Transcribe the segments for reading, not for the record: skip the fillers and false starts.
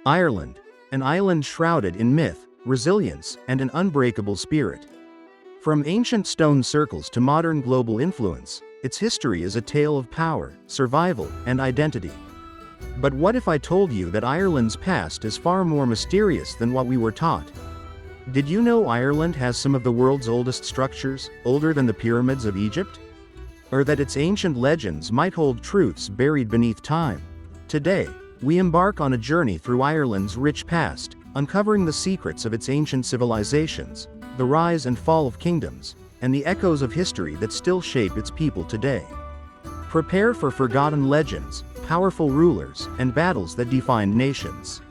Ireland, an island shrouded in myth, resilience, and an unbreakable spirit. From ancient stone circles to modern global influence, its history is a tale of power, survival, and identity. But what if I told you that Ireland's past is far more mysterious than what we were taught? Did you know Ireland has some of the world's oldest structures, older than the pyramids of Egypt? Or that its ancient legends might hold truths buried beneath time? Today, we embark on a journey through Ireland's rich past, uncovering the secrets of its ancient civilizations, the rise and fall of kingdoms, and the echoes of history that still shape its people today. Prepare for forgotten legends, powerful rulers, and battles that defined nations.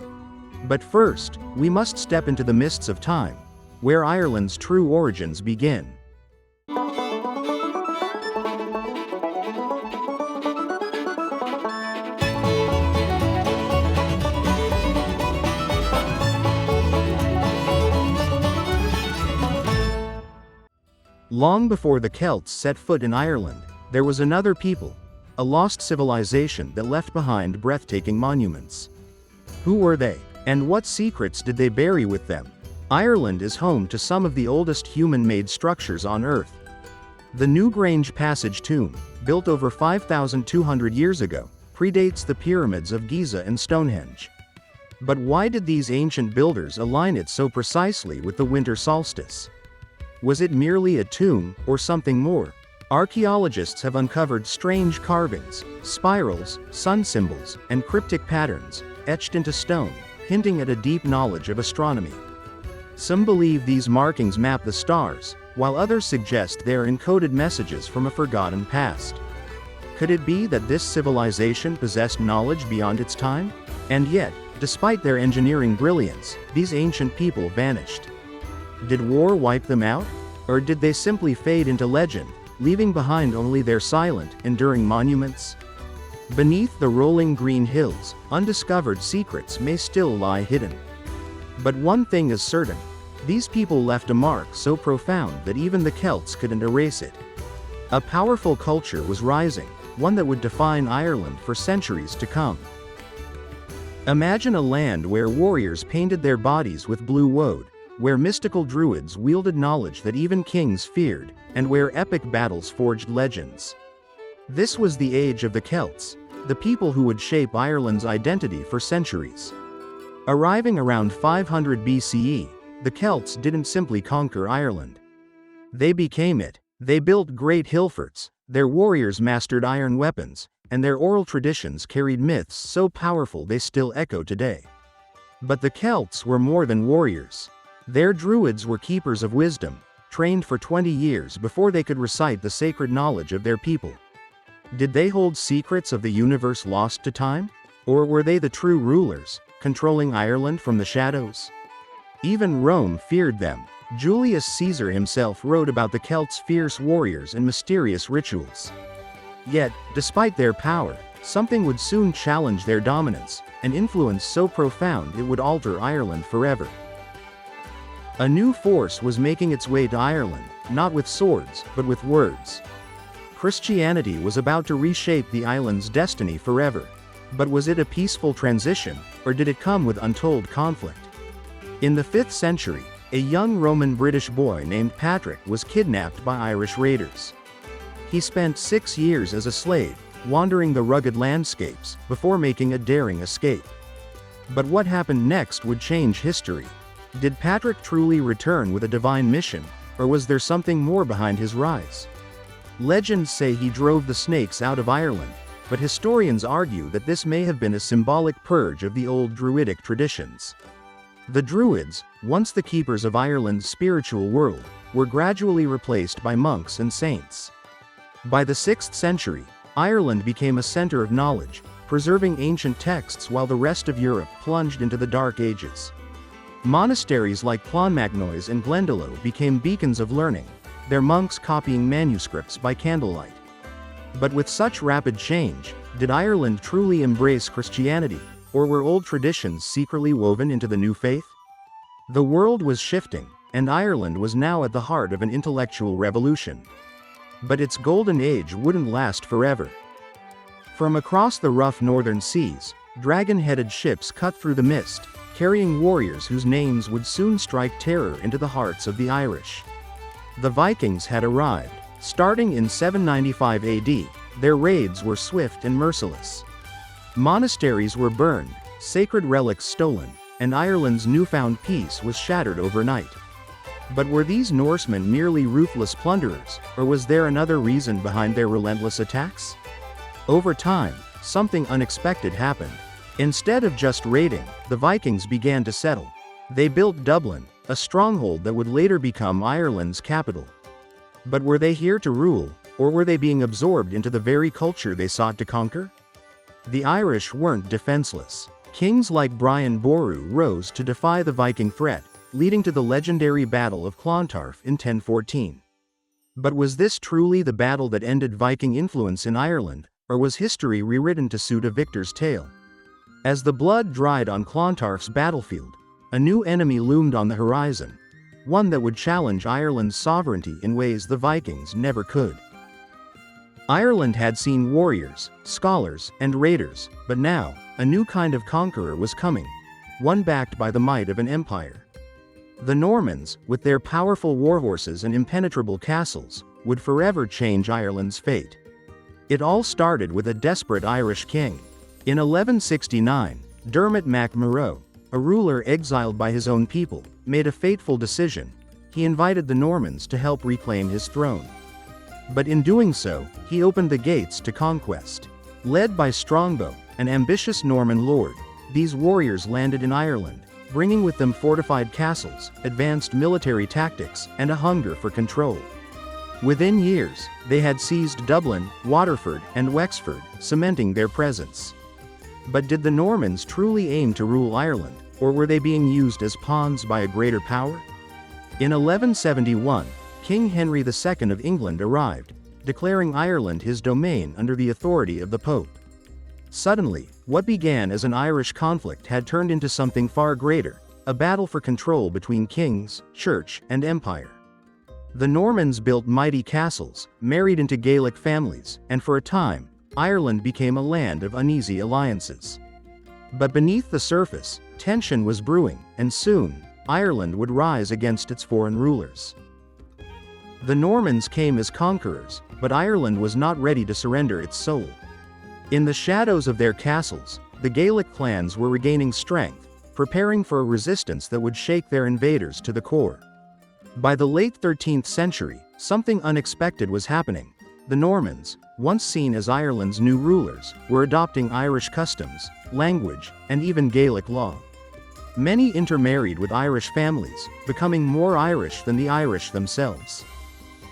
But first, we must step into the mists of time, where Ireland's true origins begin. Long before the Celts set foot in Ireland, there was another people, a lost civilization that left behind breathtaking monuments. Who were they, and what secrets did they bury with them? Ireland is home to some of the oldest human-made structures on Earth. The Newgrange Passage tomb, built over 5,200 years ago, predates the pyramids of Giza and Stonehenge. But why did these ancient builders align it so precisely with the winter solstice? Was it merely a tomb, or something more? Archaeologists have uncovered strange carvings, spirals, sun symbols, and cryptic patterns, etched into stone, hinting at a deep knowledge of astronomy. Some believe these markings map the stars, while others suggest they are encoded messages from a forgotten past. Could it be that this civilization possessed knowledge beyond its time? And yet, despite their engineering brilliance, these ancient people vanished. Did war wipe them out? Or did they simply fade into legend, leaving behind only their silent, enduring monuments? Beneath the rolling green hills, undiscovered secrets may still lie hidden. But one thing is certain: these people left a mark so profound that even the Celts couldn't erase it. A powerful culture was rising, one that would define Ireland for centuries to come. Imagine a land where warriors painted their bodies with blue woad, where mystical Druids wielded knowledge that even kings feared, and where epic battles forged legends. This was the age of the Celts, the people who would shape Ireland's identity for centuries. Arriving around 500 BCE, the Celts didn't simply conquer Ireland. They became it. They built great hill forts, their warriors mastered iron weapons, and their oral traditions carried myths so powerful they still echo today. But the Celts were more than warriors. Their Druids were keepers of wisdom, trained for 20 years before they could recite the sacred knowledge of their people. Did they hold secrets of the universe lost to time? Or were they the true rulers, controlling Ireland from the shadows? Even Rome feared them. Julius Caesar himself wrote about the Celts' fierce warriors and mysterious rituals. Yet, despite their power, something would soon challenge their dominance, an influence so profound it would alter Ireland forever. A new force was making its way to Ireland, not with swords, but with words. Christianity was about to reshape the island's destiny forever. But was it a peaceful transition, or did it come with untold conflict? In the 5th century, a young Roman-British boy named Patrick was kidnapped by Irish raiders. He spent 6 years as a slave, wandering the rugged landscapes, before making a daring escape. But what happened next would change history. Did Patrick truly return with a divine mission, or was there something more behind his rise? Legends say he drove the snakes out of Ireland, but historians argue that this may have been a symbolic purge of the old Druidic traditions. The Druids, once the keepers of Ireland's spiritual world, were gradually replaced by monks and saints. By the 6th century, Ireland became a center of knowledge, preserving ancient texts while the rest of Europe plunged into the Dark Ages. Monasteries like Clonmacnoise and Glendalough became beacons of learning, their monks copying manuscripts by candlelight. But with such rapid change, did Ireland truly embrace Christianity, or were old traditions secretly woven into the new faith? The world was shifting, and Ireland was now at the heart of an intellectual revolution. But its golden age wouldn't last forever. From across the rough northern seas, Dragon-headed ships cut through the mist, carrying warriors whose names would soon strike terror into the hearts of the Irish. The Vikings had arrived. Starting in 795 AD, their raids were swift and merciless. Monasteries were burned, sacred relics stolen, and Ireland's newfound peace was shattered overnight. But were these Norsemen merely ruthless plunderers, or was there another reason behind their relentless attacks? Over time, something unexpected happened. Instead of just raiding, the Vikings began to settle. They built Dublin, a stronghold that would later become Ireland's capital. But were they here to rule, or were they being absorbed into the very culture they sought to conquer? The Irish weren't defenseless. Kings like Brian Boru rose to defy the Viking threat, leading to the legendary Battle of Clontarf in 1014. But was this truly the battle that ended Viking influence in Ireland, or was history rewritten to suit a victor's tale? As the blood dried on Clontarf's battlefield, a new enemy loomed on the horizon, one that would challenge Ireland's sovereignty in ways the Vikings never could. Ireland had seen warriors, scholars, and raiders, but now, a new kind of conqueror was coming, one backed by the might of an empire. The Normans, with their powerful warhorses and impenetrable castles, would forever change Ireland's fate. It all started with a desperate Irish king. In 1169, Dermot Mac Murrough, a ruler exiled by his own people, made a fateful decision. He invited the Normans to help reclaim his throne. But in doing so, he opened the gates to conquest. Led by Strongbow, an ambitious Norman lord, these warriors landed in Ireland, bringing with them fortified castles, advanced military tactics, and a hunger for control. Within years, they had seized Dublin, Waterford, and Wexford, cementing their presence. But did the Normans truly aim to rule Ireland, or were they being used as pawns by a greater power? In 1171, King Henry II of England arrived, declaring Ireland his domain under the authority of the Pope. Suddenly, what began as an Irish conflict had turned into something far greater, a battle for control between kings, church, and empire. The Normans built mighty castles, married into Gaelic families, and for a time, Ireland became a land of uneasy alliances. But beneath the surface, tension was brewing, and soon, Ireland would rise against its foreign rulers. The Normans came as conquerors, but Ireland was not ready to surrender its soul. In the shadows of their castles, the Gaelic clans were regaining strength, preparing for a resistance that would shake their invaders to the core. By the late 13th century, something unexpected was happening. The Normans, once seen as Ireland's new rulers, were adopting Irish customs, language, and even Gaelic law. Many intermarried with Irish families, becoming more Irish than the Irish themselves.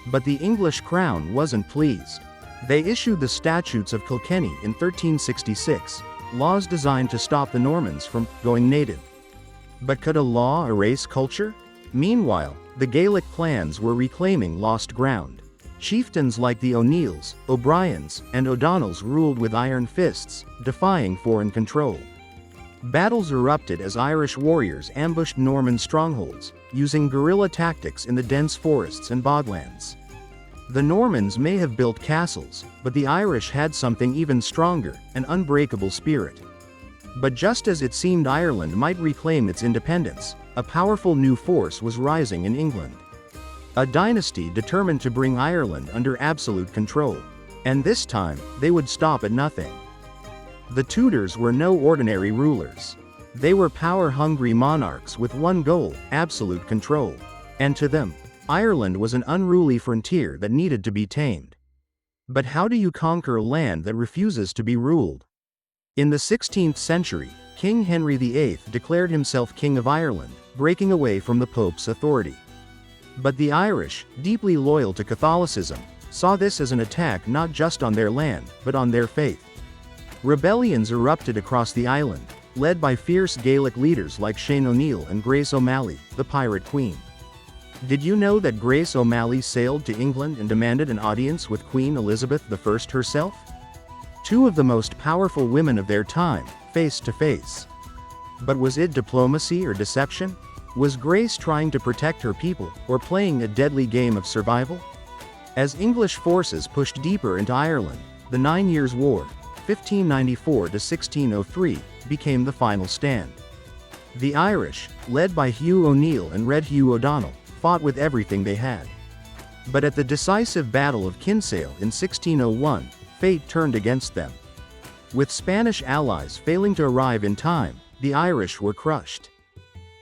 But the English crown wasn't pleased. They issued the Statutes of Kilkenny in 1366, laws designed to stop the Normans from going native. But could a law erase culture? Meanwhile, the Gaelic clans were reclaiming lost ground. Chieftains like the O'Neills, O'Briens, and O'Donnells ruled with iron fists, defying foreign control. Battles erupted as Irish warriors ambushed Norman strongholds, using guerrilla tactics in the dense forests and boglands. The Normans may have built castles, but the Irish had something even stronger, an unbreakable spirit. But just as it seemed Ireland might reclaim its independence, a powerful new force was rising in England. A dynasty determined to bring Ireland under absolute control. And this time, they would stop at nothing. The Tudors were no ordinary rulers. They were power-hungry monarchs with one goal: absolute control. And to them, Ireland was an unruly frontier that needed to be tamed. But how do you conquer a land that refuses to be ruled? In the 16th century, King Henry VIII declared himself King of Ireland, breaking away from the Pope's authority. But the Irish, deeply loyal to Catholicism, saw this as an attack not just on their land, but on their faith. Rebellions erupted across the island, led by fierce Gaelic leaders like Shane O'Neill and Grace O'Malley, the Pirate Queen. Did you know that Grace O'Malley sailed to England and demanded an audience with Queen Elizabeth I herself? Two of the most powerful women of their time, face to face. But was it diplomacy or deception? Was Grace trying to protect her people, or playing a deadly game of survival? As English forces pushed deeper into Ireland, the 9 Years' War, 1594 to 1603, became the final stand. The Irish, led by Hugh O'Neill and Red Hugh O'Donnell, fought with everything they had. But at the decisive Battle of Kinsale in 1601, fate turned against them. With Spanish allies failing to arrive in time, the Irish were crushed.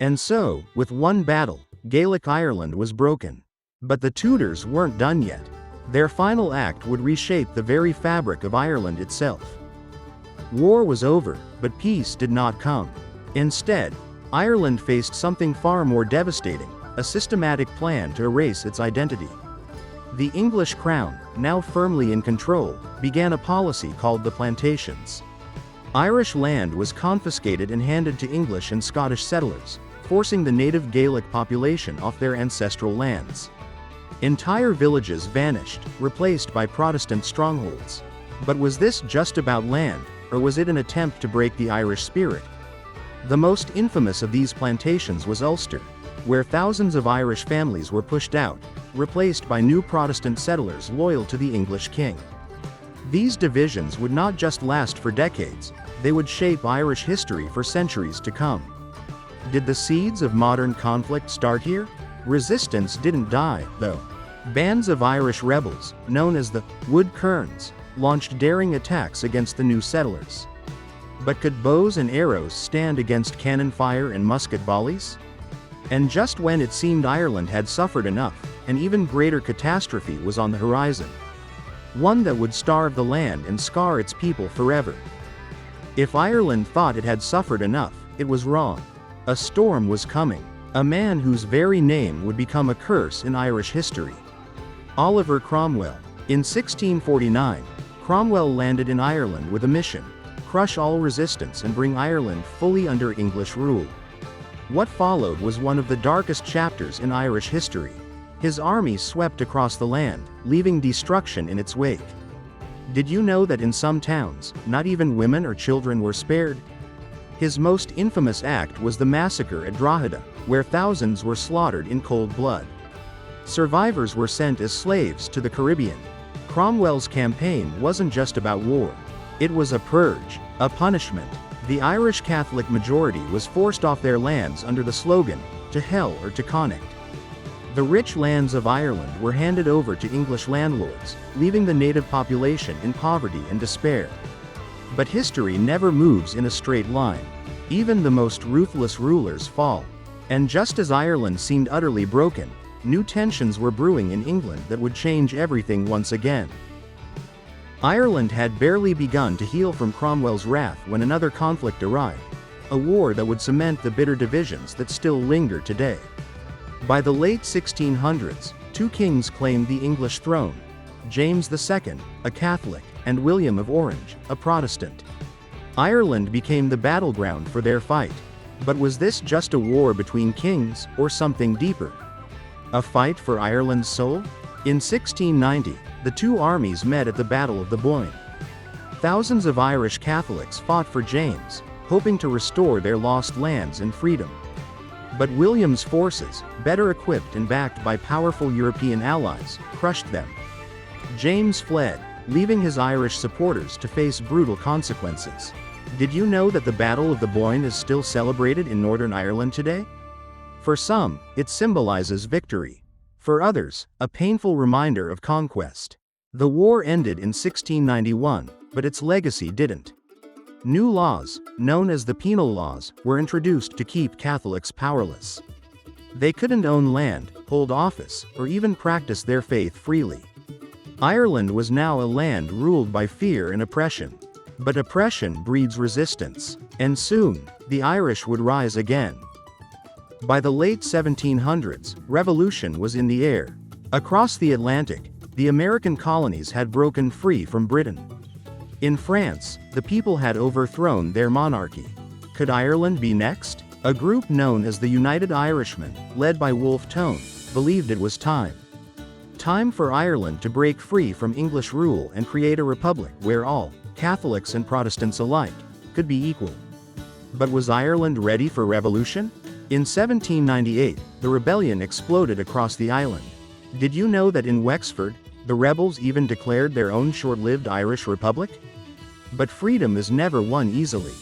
And so, with one battle, Gaelic Ireland was broken. But the Tudors weren't done yet. Their final act would reshape the very fabric of Ireland itself. War was over, but peace did not come. Instead, Ireland faced something far more devastating, a systematic plan to erase its identity. The English crown, now firmly in control, began a policy called the Plantations. Irish land was confiscated and handed to English and Scottish settlers, forcing the native Gaelic population off their ancestral lands. Entire villages vanished, replaced by Protestant strongholds. But was this just about land, or was it an attempt to break the Irish spirit? The most infamous of these plantations was Ulster, where thousands of Irish families were pushed out, replaced by new Protestant settlers loyal to the English king. These divisions would not just last for decades, they would shape Irish history for centuries to come. Did the seeds of modern conflict start here? Resistance didn't die, though. Bands of Irish rebels, known as the Wood Kerns, launched daring attacks against the new settlers. But could bows and arrows stand against cannon fire and musket volleys? And just when it seemed Ireland had suffered enough, an even greater catastrophe was on the horizon. One that would starve the land and scar its people forever. If Ireland thought it had suffered enough, it was wrong. A storm was coming. A man whose very name would become a curse in Irish history. Oliver Cromwell. In 1649, Cromwell landed in Ireland with a mission: crush all resistance and bring Ireland fully under English rule. What followed was one of the darkest chapters in Irish history. His army swept across the land, leaving destruction in its wake. Did you know that in some towns, not even women or children were spared? His most infamous act was the massacre at Drogheda, where thousands were slaughtered in cold blood. Survivors were sent as slaves to the Caribbean. Cromwell's campaign wasn't just about war. It was a purge, a punishment. The Irish Catholic majority was forced off their lands under the slogan, "To hell or to Connacht." The rich lands of Ireland were handed over to English landlords, leaving the native population in poverty and despair. But history never moves in a straight line. Even the most ruthless rulers fall. And just as Ireland seemed utterly broken, new tensions were brewing in England that would change everything once again. Ireland had barely begun to heal from Cromwell's wrath when another conflict arrived, a war that would cement the bitter divisions that still linger today. By the late 1600s, two kings claimed the English throne: James II, a Catholic, and William of Orange, a Protestant. Ireland became the battleground for their fight. But was this just a war between kings, or something deeper? A fight for Ireland's soul? In 1690, the two armies met at the Battle of the Boyne. Thousands of Irish Catholics fought for James, hoping to restore their lost lands and freedom. But William's forces, better equipped and backed by powerful European allies, crushed them. James fled, leaving his Irish supporters to face brutal consequences. Did you know that the Battle of the Boyne is still celebrated in Northern Ireland today? For some, it symbolizes victory. For others, a painful reminder of conquest. The war ended in 1691, but its legacy didn't. New laws, known as the penal laws, were introduced to keep Catholics powerless. They couldn't own land, hold office, or even practice their faith freely. Ireland was now a land ruled by fear and oppression. But oppression breeds resistance, and soon, the Irish would rise again. By the late 1700s, revolution was in the air. Across the Atlantic, the American colonies had broken free from Britain. In France, the people had overthrown their monarchy. Could Ireland be next? A group known as the United Irishmen, led by Wolfe Tone, believed it was time. Time for Ireland to break free from English rule and create a republic where all, Catholics and Protestants alike, could be equal. But was Ireland ready for revolution? In 1798, the rebellion exploded across the island. Did you know that in Wexford, the rebels even declared their own short-lived Irish republic? But freedom is never won easily.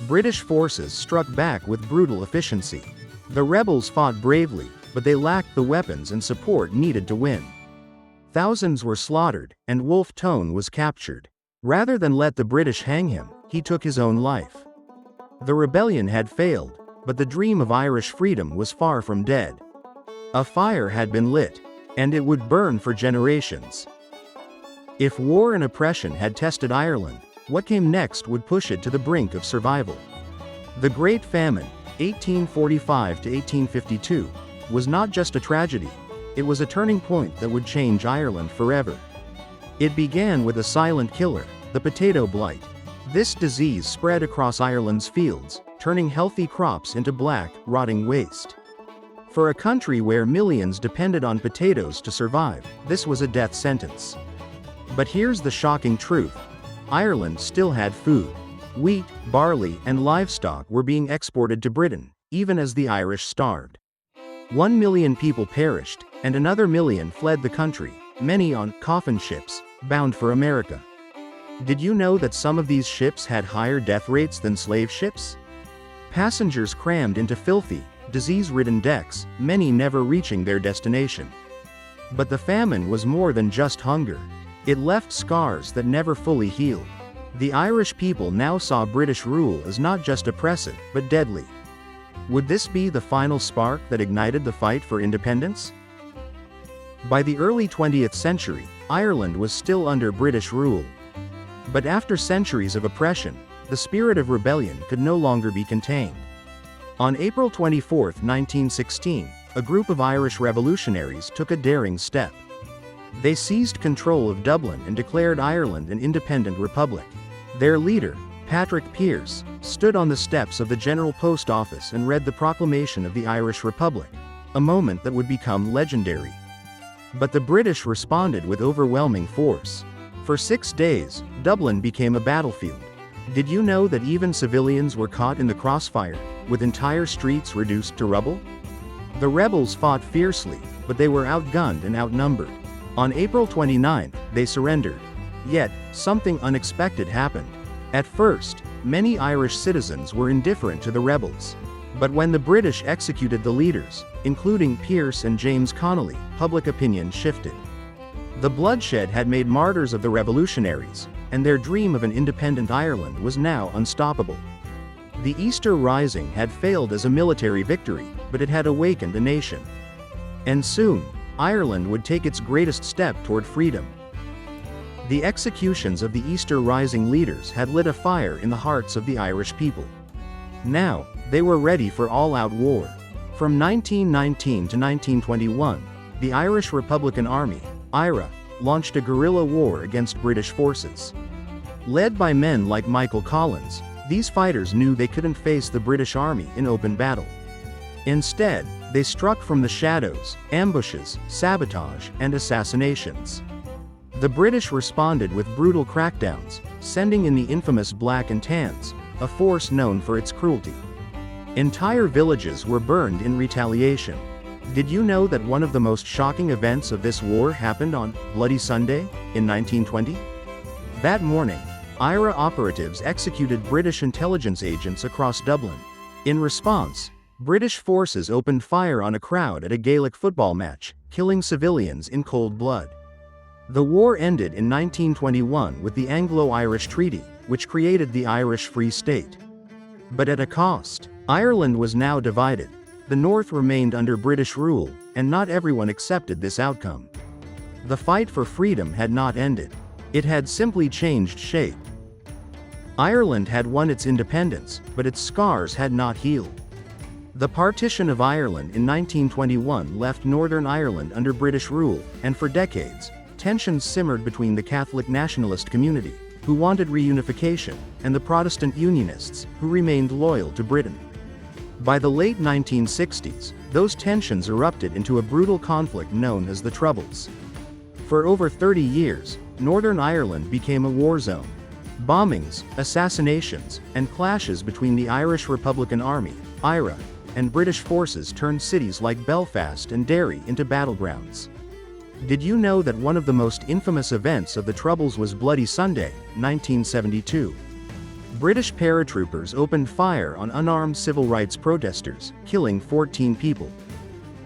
British forces struck back with brutal efficiency. The rebels fought bravely, but they lacked the weapons and support needed to win. Thousands were slaughtered, and Wolfe Tone was captured. Rather than let the British hang him, he took his own life. The rebellion had failed, but the dream of Irish freedom was far from dead. A fire had been lit, and it would burn for generations. If war and oppression had tested Ireland, what came next would push it to the brink of survival. The Great Famine, 1845 to 1852, was not just a tragedy, it was a turning point that would change Ireland forever. It began with a silent killer, the potato blight. This disease spread across Ireland's fields, turning healthy crops into black, rotting waste. For a country where millions depended on potatoes to survive, this was a death sentence. But here's the shocking truth. Ireland still had food. Wheat, barley, and livestock were being exported to Britain, even as the Irish starved. 1 million people perished, and another million fled the country, many on coffin ships, bound for America. Did you know that some of these ships had higher death rates than slave ships? Passengers crammed into filthy, disease-ridden decks, many never reaching their destination. But the famine was more than just hunger. It left scars that never fully healed. The Irish people now saw British rule as not just oppressive, but deadly. Would this be the final spark that ignited the fight for independence? By the early 20th century, Ireland was still under British rule. But after centuries of oppression, the spirit of rebellion could no longer be contained. On April 24, 1916, a group of Irish revolutionaries took a daring step. They seized control of Dublin and declared Ireland an independent republic. Their leader, Patrick Pearse, stood on the steps of the General Post Office and read the proclamation of the Irish Republic, a moment that would become legendary. But the British responded with overwhelming force. For 6 days, Dublin became a battlefield. Did you know that even civilians were caught in the crossfire, with entire streets reduced to rubble? The rebels fought fiercely, but they were outgunned and outnumbered. On April 29, they surrendered. Yet, something unexpected happened. At first, many Irish citizens were indifferent to the rebels. But when the British executed the leaders, including Pearse and James Connolly, public opinion shifted. The bloodshed had made martyrs of the revolutionaries, and their dream of an independent Ireland was now unstoppable. The Easter Rising had failed as a military victory, but it had awakened a nation. And soon, Ireland would take its greatest step toward freedom. The executions of the Easter Rising leaders had lit a fire in the hearts of the Irish people. Now, they were ready for all-out war. From 1919 to 1921, the Irish Republican Army, IRA, launched a guerrilla war against British forces. Led by men like Michael Collins, these fighters knew they couldn't face the British Army in open battle. Instead, they struck from the shadows, ambushes, sabotage, and assassinations. The British responded with brutal crackdowns, sending in the infamous Black and Tans, a force known for its cruelty. Entire villages were burned in retaliation. Did you know that one of the most shocking events of this war happened on Bloody Sunday in 1920? That morning, IRA operatives executed British intelligence agents across Dublin. In response, British forces opened fire on a crowd at a Gaelic football match, killing civilians in cold blood. The war ended in 1921 with the Anglo-Irish Treaty, which created the Irish Free State. But at a cost. Ireland was now divided. The North remained under British rule, and not everyone accepted this outcome. The fight for freedom had not ended. It had simply changed shape. Ireland had won its independence, but its scars had not healed. The partition of Ireland in 1921 left Northern Ireland under British rule, and for decades, tensions simmered between the Catholic nationalist community, who wanted reunification, and the Protestant Unionists, who remained loyal to Britain. By the late 1960s, those tensions erupted into a brutal conflict known as the Troubles. For over 30 years, Northern Ireland became a war zone. Bombings, assassinations, and clashes between the Irish Republican Army, IRA, and British forces turned cities like Belfast and Derry into battlegrounds. Did you know that one of the most infamous events of the Troubles was Bloody Sunday, 1972? British paratroopers opened fire on unarmed civil rights protesters, killing 14 people.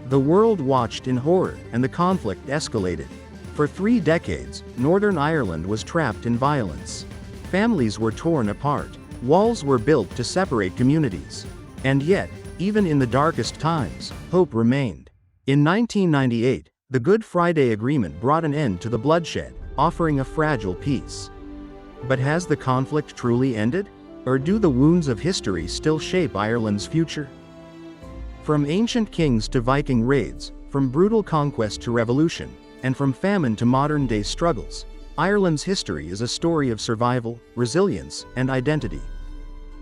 The world watched in horror, and the conflict escalated. For 3 decades, Northern Ireland was trapped in violence. Families were torn apart. Walls were built to separate communities. And yet, even in the darkest times, hope remained. In 1998, the Good Friday Agreement brought an end to the bloodshed, offering a fragile peace. But has the conflict truly ended? Or do the wounds of history still shape Ireland's future? From ancient kings to Viking raids, from brutal conquest to revolution, and from famine to modern-day struggles, Ireland's history is a story of survival, resilience, and identity.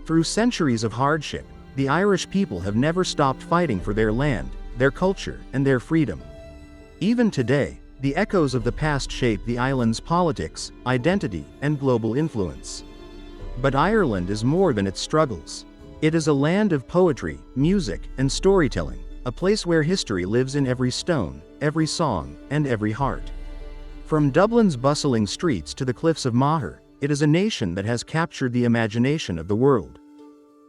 Through centuries of hardship, the Irish people have never stopped fighting for their land, their culture, and their freedom. Even today, the echoes of the past shape the island's politics, identity, and global influence. But Ireland is more than its struggles. It is a land of poetry, music, and storytelling, a place where history lives in every stone, every song, and every heart. From Dublin's bustling streets to the cliffs of Moher, it is a nation that has captured the imagination of the world.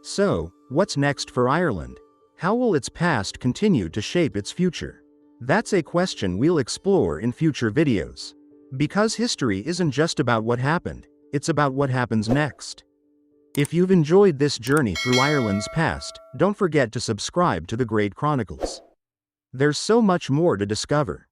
So, what's next for Ireland? How will its past continue to shape its future? That's a question we'll explore in future videos. Because history isn't just about what happened, it's about what happens next. If you've enjoyed this journey through Ireland's past, don't forget to subscribe to the Great Chronicles. There's so much more to discover.